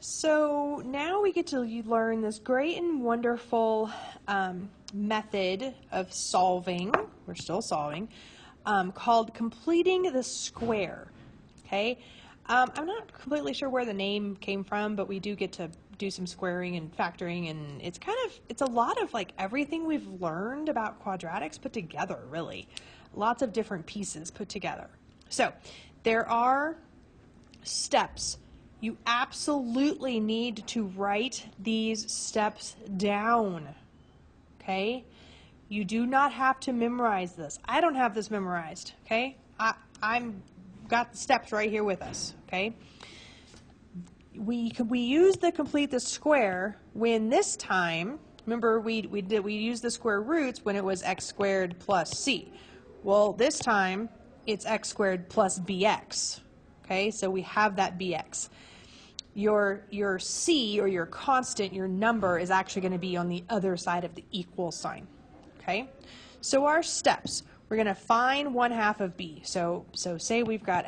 So now we get to learn this great and wonderful method of solving, we're still solving, called completing the square, okay? I'm not completely sure where the name came from, but we do get to do some squaring and factoring, and it's a lot of like everything we've learned about quadratics put together, really. Lots of different pieces put together. So there are steps. You absolutely need to write these steps down, okay? You do not have to memorize this. I don't have this memorized, okay? I'm got the steps right here with us, okay? We use the complete the square when this time, remember we used the square roots when it was x squared plus c. Well, this time it's x squared plus bx, okay? So we have that bx. Your c, or your constant, your number, is actually going to be on the other side of the equal sign, okay? So our steps, we're going to find 1/2 of b. So say we've got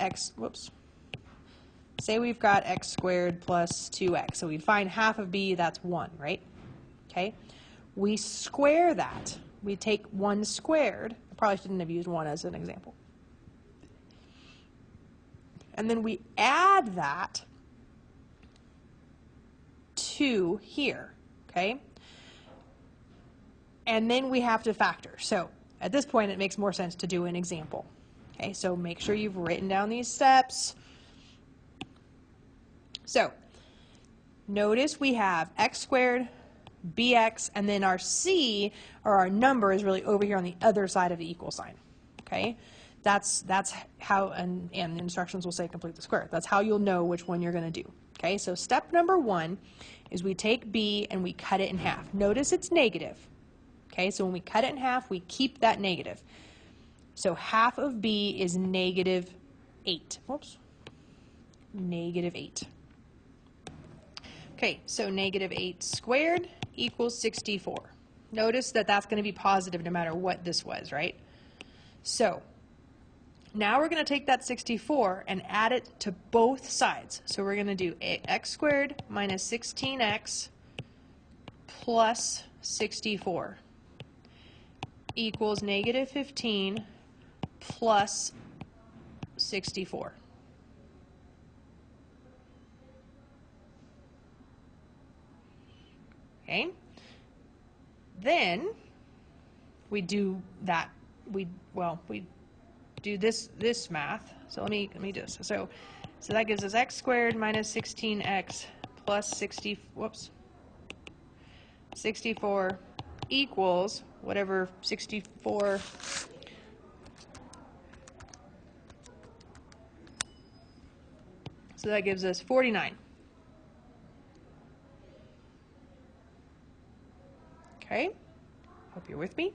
say we've got x squared plus 2x. So we'd find half of b, that's 1, right? Okay? We square that. We take 1 squared. I probably shouldn't have used 1 as an example. And then we add that to here, okay? And then we have to factor. So at this point, it makes more sense to do an example. Okay, so make sure you've written down these steps. So notice we have x squared, bx, and then our c, or our number, is really over here on the other side of the equal sign. Okay, that's how, and the instructions will say complete the square. That's how you'll know which one you're going to do. Okay, so step number 1 is we take b and we cut it in half. Notice it's negative. Okay, so when we cut it in half, we keep that negative. So half of b is -8. Whoops. -8. Okay, so -8 squared equals 64. Notice that that's going to be positive no matter what this was, right? So now we're going to take that 64 and add it to both sides. So we're going to do x squared minus 16x plus 64 equals -15 plus 64. Okay? Then we do that. We do this math. So let me do this. So that gives us x squared minus 16x plus 64 equals whatever 64. So that gives us 49. Okay, hope you're with me.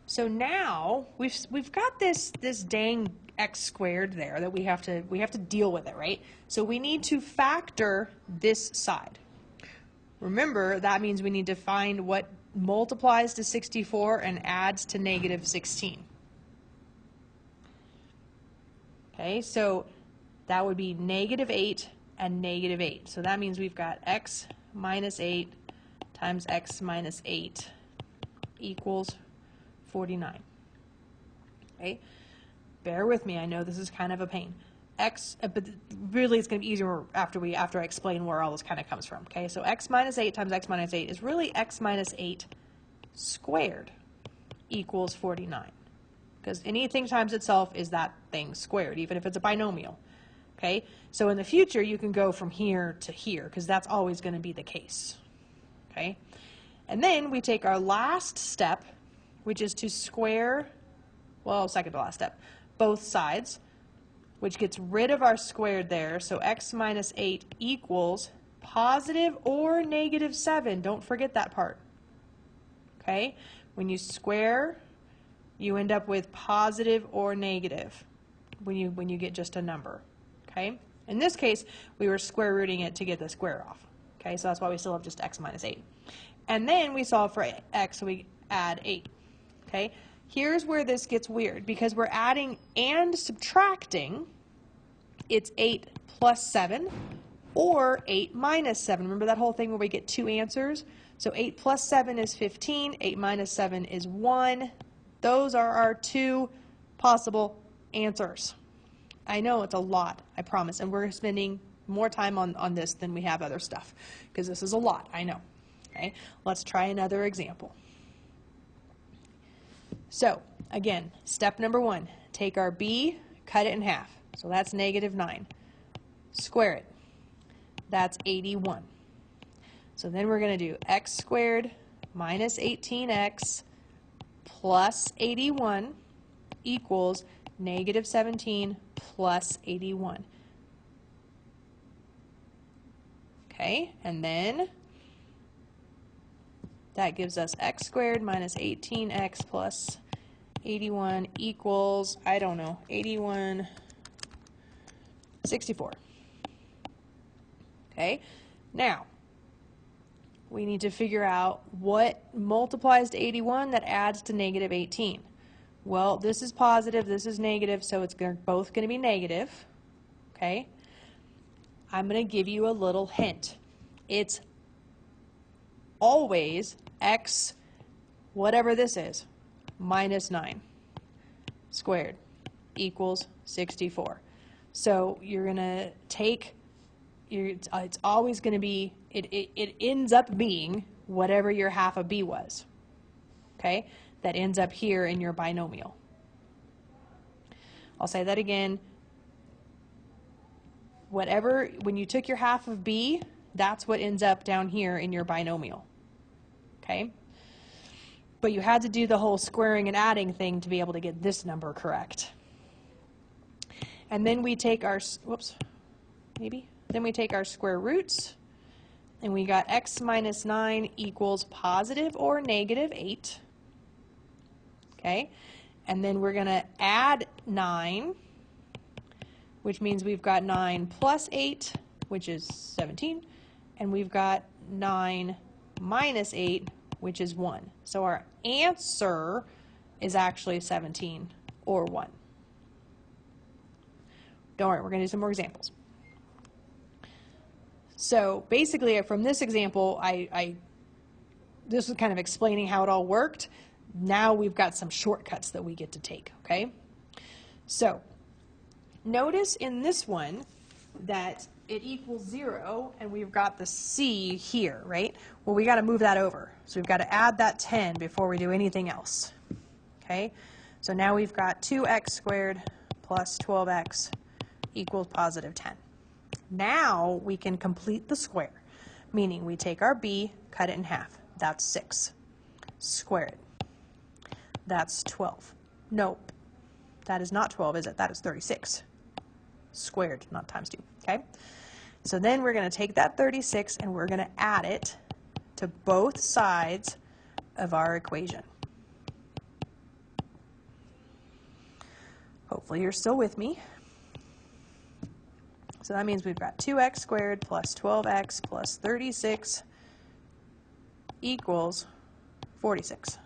So now we've got this dang x squared there that we have to deal with it, right? So we need to factor this side. Remember, that means we need to find what multiplies to 64 and adds to -16. Okay, so that would be -8 and -8. So that means we've got x minus 8 times x minus 8 equals 49. Okay, bear with me. I know this is kind of a pain. But really it's going to be easier after I explain where all this kind of comes from. Okay, so x minus 8 times x minus 8 is really x minus 8 squared equals 49. Because anything times itself is that thing squared, even if it's a binomial. Okay, so in the future you can go from here to here because that's always going to be the case. Okay, and then we take our last step, which is to square, well, second to last step, both sides, which gets rid of our squared there. So x minus 8 equals positive or -7. Don't forget that part. Okay, when you square, you end up with positive or negative when you get just a number. Okay, in this case, we were square rooting it to get the square off. Okay, so that's why we still have just x minus 8. And then we solve for x, so we add 8. Okay, here's where this gets weird because we're adding and subtracting it's 8 plus 7 or 8 minus 7. Remember that whole thing where we get two answers? So 8 plus 7 is 15, 8 minus 7 is 1. Those are our two possible answers. I know it's a lot, I promise, and we're spending more time on this than we have other stuff, because this is a lot, I know. Okay, let's try another example. So, again, step number 1, take our b, cut it in half. So that's -9. Square it. That's 81. So then we're going to do x squared minus 18x plus 81 equals -17 plus 81. Okay, and then that gives us x squared minus 18x plus 81 equals, I don't know, 64. Okay, now we need to figure out what multiplies to 81 that adds to -18. Well, this is positive, this is negative, so it's both going to be negative. Okay, I'm going to give you a little hint. It's always x, whatever this is, minus 9 squared equals 64. So you're going to take, it's always going to be, it ends up being whatever your half of b was. Okay? That ends up here in your binomial. I'll say that again. Whatever, when you took your half of b, that's what ends up down here in your binomial. Okay? But you had to do the whole squaring and adding thing to be able to get this number correct. And then we take our, then we take our square roots, and we got x minus 9 equals positive or -8. Okay? And then we're going to add 9, which means we've got 9 plus 8, which is 17, and we've got 9 minus 8, which is 1. So our answer is actually 17 or 1. Don't worry, we're going to do some more examples. So basically from this example, this was kind of explaining how it all worked. Now we've got some shortcuts that we get to take, okay? So notice in this one that it equals 0, and we've got the c here, right? Well, we got to move that over. So we've got to add that 10 before we do anything else, okay? So now we've got 2x squared plus 12x equals positive 10. Now we can complete the square, meaning we take our b, cut it in half. That's 6. Square it. That's 12. Nope, that is not 12, is it? That is 36. Squared, not times 2, okay? So then we're going to take that 36 and we're going to add it to both sides of our equation. Hopefully you're still with me. So that means we've got 2x squared plus 12x plus 36 equals 46.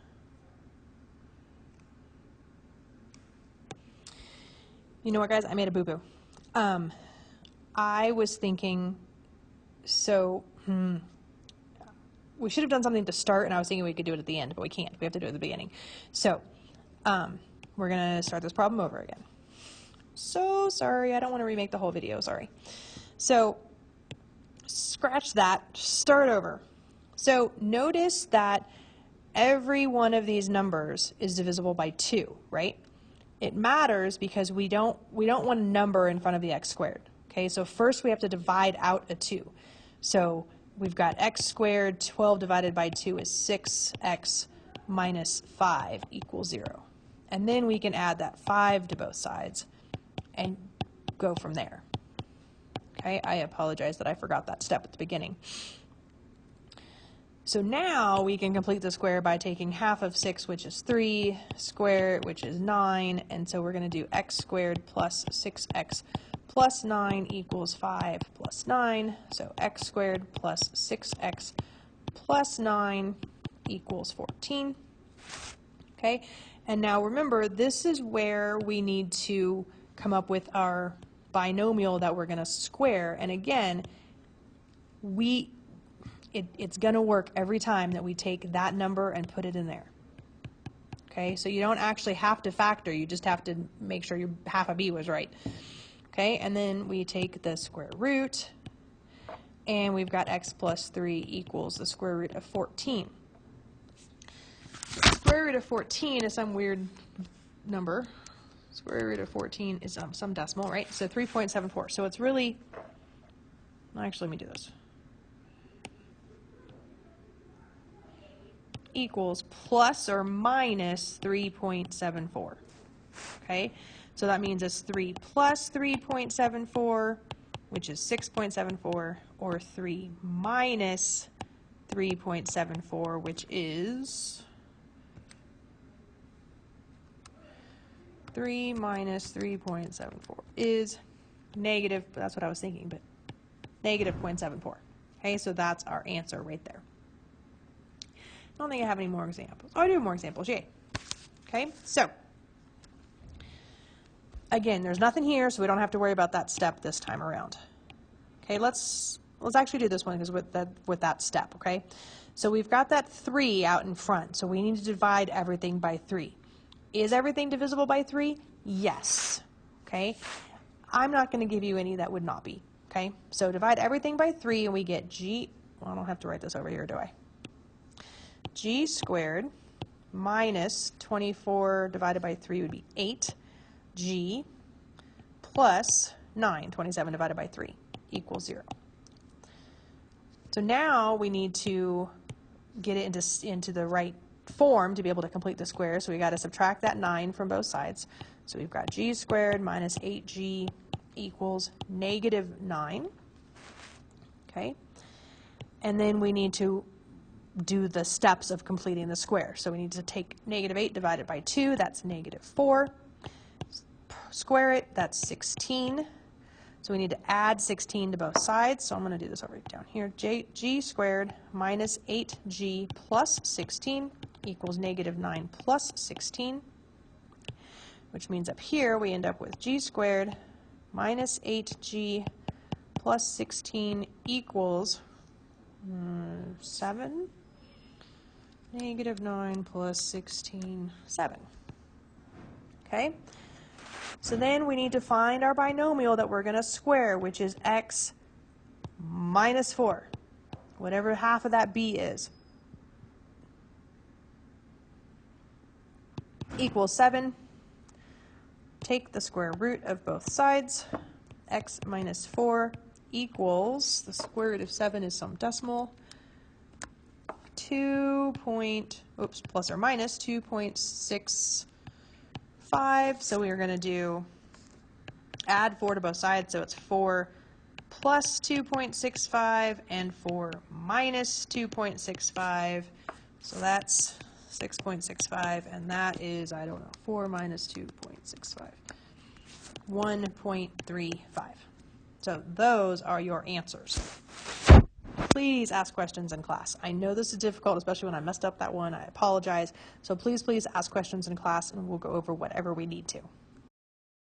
You know what, guys? I made a boo-boo. I was thinking, we should have done something to start, and I was thinking we could do it at the end, but we can't. We have to do it at the beginning. So we're going to start this problem over again. So sorry, I don't want to remake the whole video, sorry. So scratch that, start over. So notice that every one of these numbers is divisible by 2, right? It matters because we don't want a number in front of the x squared. Okay, so first we have to divide out a 2. So we've got x squared, 12 divided by 2 is 6x minus 5 equals 0. And then we can add that 5 to both sides and go from there. Okay, I apologize that I forgot that step at the beginning. So now we can complete the square by taking half of 6, which is 3, square it, which is 9, and so we're going to do x squared plus 6x plus 9 equals 5 plus 9, so x squared plus 6x plus 9 equals 14. Okay, and now remember, this is where we need to come up with our binomial that we're going to square. And again, it's going to work every time that we take that number and put it in there. Okay, so you don't actually have to factor, you just have to make sure your half of b was right. Okay, and then we take the square root, and we've got x plus 3 equals the square root of 14. The square root of 14 is some weird number. Square root of 14 is some decimal, right? So 3.74. So it's really, actually, let me do this. Equals plus or minus 3.74. Okay, so that means it's 3 plus 3.74, which is 6.74, or 3 minus 3.74, which is 3 minus 3.74 is negative, that's what I was thinking, but negative 0.74. Okay, so that's our answer right there. I don't think I have any more examples. Oh, I do have more examples, yay. Okay, so again, there's nothing here, so we don't have to worry about that step this time around. Okay, let's actually do this one because with that step, okay? So we've got that 3 out in front, so we need to divide everything by 3. Is everything divisible by 3? Yes. Okay, I'm not going to give you any that would not be. Okay, so divide everything by 3 and we get g, well, I don't have to write this over here, do I? G squared minus 24 divided by 3 would be 8g plus 9, 27 divided by 3 equals 0. So now we need to get it into the right form to be able to complete the square, so we got to subtract that 9 from both sides. So we've got g squared minus 8g equals negative 9. Okay, and then we need to do the steps of completing the square. So we need to take negative 8 divided by 2, that's negative 4. Square it, that's 16. So we need to add 16 to both sides. So I'm going to do this over down here. G squared minus 8g plus 16 equals negative 9 plus 16, which means up here we end up with g squared minus 8g plus 16 equals 7. Negative 9 plus 16, 7. Okay, so then we need to find our binomial that we're going to square, which is x minus 4, whatever half of that b is, equals 7. Take the square root of both sides. X minus 4 equals, the square root of 7 is some decimal, plus or minus 2.65. So we are going to do add 4 to both sides, so it's 4 plus 2.65 and 4 minus 2.65. So that's 6.65, and that is, I don't know, 4 minus 2.65, 1.35. So those are your answers. Please ask questions in class. I know this is difficult, especially when I messed up that one. I apologize. So please ask questions in class, and we'll go over whatever we need to.